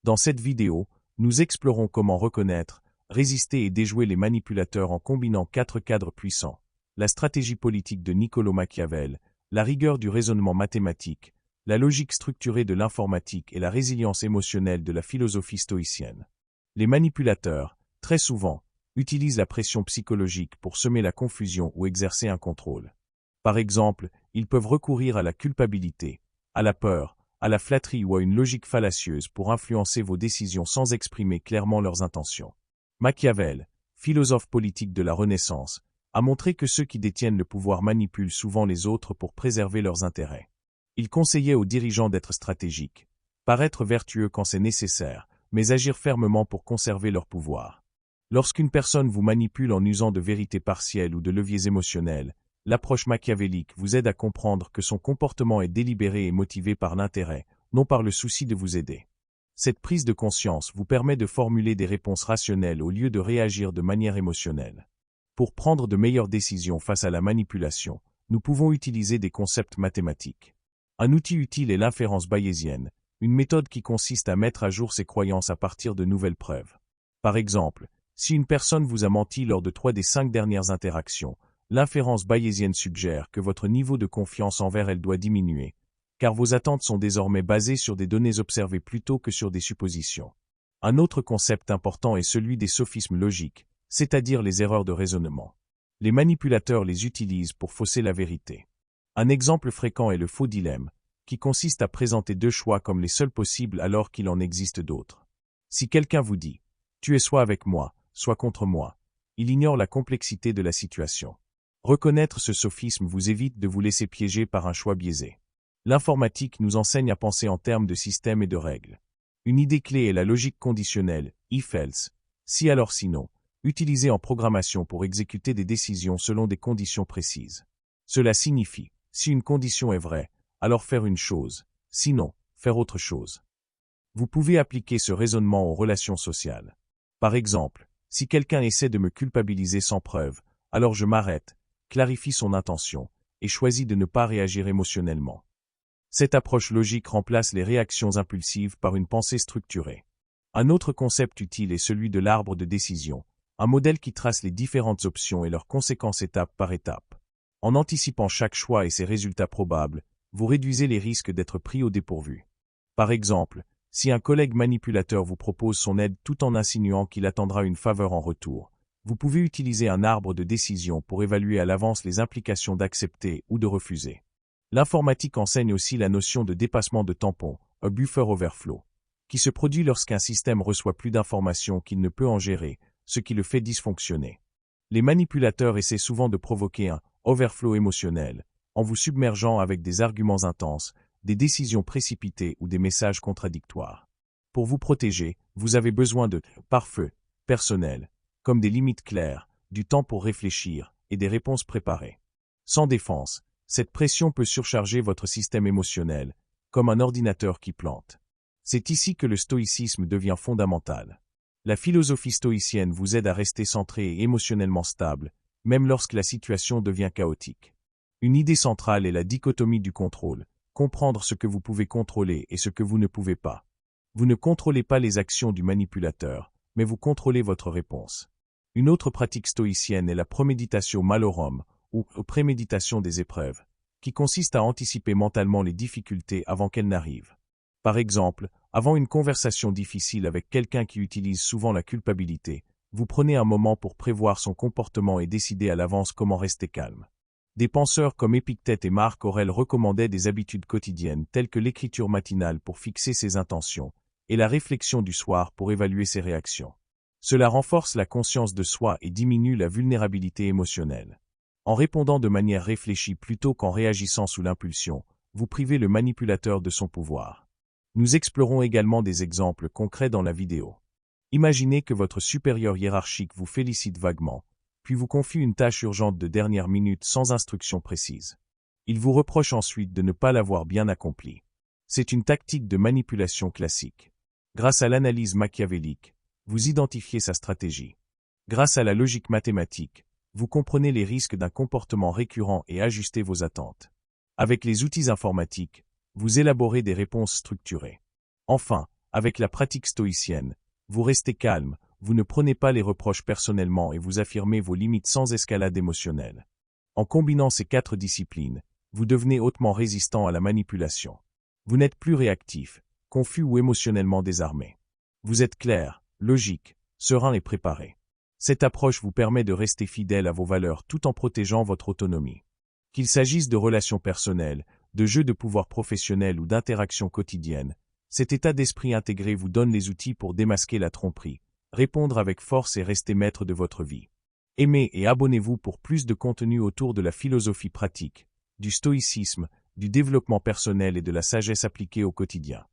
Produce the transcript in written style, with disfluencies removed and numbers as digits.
Dans cette vidéo, nous explorons comment reconnaître, résister et déjouer les manipulateurs en combinant 4 cadres puissants: la stratégie politique de Niccolò Machiavel, la rigueur du raisonnement mathématique, la logique structurée de l'informatique et la résilience émotionnelle de la philosophie stoïcienne. Les manipulateurs, très souvent, utilisent la pression psychologique pour semer la confusion ou exercer un contrôle. Par exemple, ils peuvent recourir à la culpabilité, à la peur, à la flatterie ou à une logique fallacieuse pour influencer vos décisions sans exprimer clairement leurs intentions. Machiavel, philosophe politique de la Renaissance, a montré que ceux qui détiennent le pouvoir manipulent souvent les autres pour préserver leurs intérêts. Il conseillait aux dirigeants d'être stratégiques, paraître vertueux quand c'est nécessaire, mais agir fermement pour conserver leur pouvoir. Lorsqu'une personne vous manipule en usant de vérités partielles ou de leviers émotionnels, l'approche machiavélique vous aide à comprendre que son comportement est délibéré et motivé par l'intérêt, non par le souci de vous aider. Cette prise de conscience vous permet de formuler des réponses rationnelles au lieu de réagir de manière émotionnelle. Pour prendre de meilleures décisions face à la manipulation, nous pouvons utiliser des concepts mathématiques. Un outil utile est l'inférence bayésienne, une méthode qui consiste à mettre à jour ses croyances à partir de nouvelles preuves. Par exemple, si une personne vous a menti lors de 3 des 5 dernières interactions, l'inférence bayésienne suggère que votre niveau de confiance envers elle doit diminuer, car vos attentes sont désormais basées sur des données observées plutôt que sur des suppositions. Un autre concept important est celui des sophismes logiques, c'est-à-dire les erreurs de raisonnement. Les manipulateurs les utilisent pour fausser la vérité. Un exemple fréquent est le faux dilemme, qui consiste à présenter 2 choix comme les seuls possibles alors qu'il en existe d'autres. Si quelqu'un vous dit « tu es soit avec moi, soit contre moi », il ignore la complexité de la situation. Reconnaître ce sophisme vous évite de vous laisser piéger par un choix biaisé. L'informatique nous enseigne à penser en termes de systèmes et de règles. Une idée clé est la logique conditionnelle, if-else, si alors sinon, utilisée en programmation pour exécuter des décisions selon des conditions précises. Cela signifie, si une condition est vraie, alors faire une chose, sinon, faire autre chose. Vous pouvez appliquer ce raisonnement aux relations sociales. Par exemple, si quelqu'un essaie de me culpabiliser sans preuve, alors je m'arrête, clarifie son intention, et choisis de ne pas réagir émotionnellement. Cette approche logique remplace les réactions impulsives par une pensée structurée. Un autre concept utile est celui de l'arbre de décision, un modèle qui trace les différentes options et leurs conséquences étape par étape. En anticipant chaque choix et ses résultats probables, vous réduisez les risques d'être pris au dépourvu. Par exemple, si un collègue manipulateur vous propose son aide tout en insinuant qu'il attendra une faveur en retour, vous pouvez utiliser un arbre de décision pour évaluer à l'avance les implications d'accepter ou de refuser. L'informatique enseigne aussi la notion de dépassement de tampon, un buffer overflow, qui se produit lorsqu'un système reçoit plus d'informations qu'il ne peut en gérer, ce qui le fait dysfonctionner. Les manipulateurs essaient souvent de provoquer un overflow émotionnel, en vous submergeant avec des arguments intenses, des décisions précipitées ou des messages contradictoires. Pour vous protéger, vous avez besoin de pare-feu personnels, comme des limites claires, du temps pour réfléchir et des réponses préparées. Sans défense, cette pression peut surcharger votre système émotionnel, comme un ordinateur qui plante. C'est ici que le stoïcisme devient fondamental. La philosophie stoïcienne vous aide à rester centré et émotionnellement stable, même lorsque la situation devient chaotique. Une idée centrale est la dichotomie du contrôle, comprendre ce que vous pouvez contrôler et ce que vous ne pouvez pas. Vous ne contrôlez pas les actions du manipulateur, mais vous contrôlez votre réponse. Une autre pratique stoïcienne est la premeditatio malorum, ou préméditation des épreuves, qui consiste à anticiper mentalement les difficultés avant qu'elles n'arrivent. Par exemple, avant une conversation difficile avec quelqu'un qui utilise souvent la culpabilité, vous prenez un moment pour prévoir son comportement et décider à l'avance comment rester calme. Des penseurs comme Épictète et Marc Aurèle recommandaient des habitudes quotidiennes telles que l'écriture matinale pour fixer ses intentions, et la réflexion du soir pour évaluer ses réactions. Cela renforce la conscience de soi et diminue la vulnérabilité émotionnelle. En répondant de manière réfléchie plutôt qu'en réagissant sous l'impulsion, vous privez le manipulateur de son pouvoir. Nous explorons également des exemples concrets dans la vidéo. Imaginez que votre supérieur hiérarchique vous félicite vaguement, puis vous confie une tâche urgente de dernière minute sans instruction précise. Il vous reproche ensuite de ne pas l'avoir bien accomplie. C'est une tactique de manipulation classique. Grâce à l'analyse machiavélique, vous identifiez sa stratégie. Grâce à la logique mathématique, vous comprenez les risques d'un comportement récurrent et ajustez vos attentes. Avec les outils informatiques, vous élaborez des réponses structurées. Enfin, Avec la pratique stoïcienne, vous restez calme, vous ne prenez pas les reproches personnellement et vous affirmez vos limites sans escalade émotionnelle. En combinant ces 4 disciplines, vous devenez hautement résistant à la manipulation. Vous n'êtes plus réactif, confus ou émotionnellement désarmé. Vous êtes clair, logique, serein et préparé. Cette approche vous permet de rester fidèle à vos valeurs tout en protégeant votre autonomie. Qu'il s'agisse de relations personnelles, de jeux de pouvoir professionnels ou d'interactions quotidiennes, cet état d'esprit intégré vous donne les outils pour démasquer la tromperie, répondre avec force et rester maître de votre vie. Aimez et abonnez-vous pour plus de contenu autour de la philosophie pratique, du stoïcisme, du développement personnel et de la sagesse appliquée au quotidien.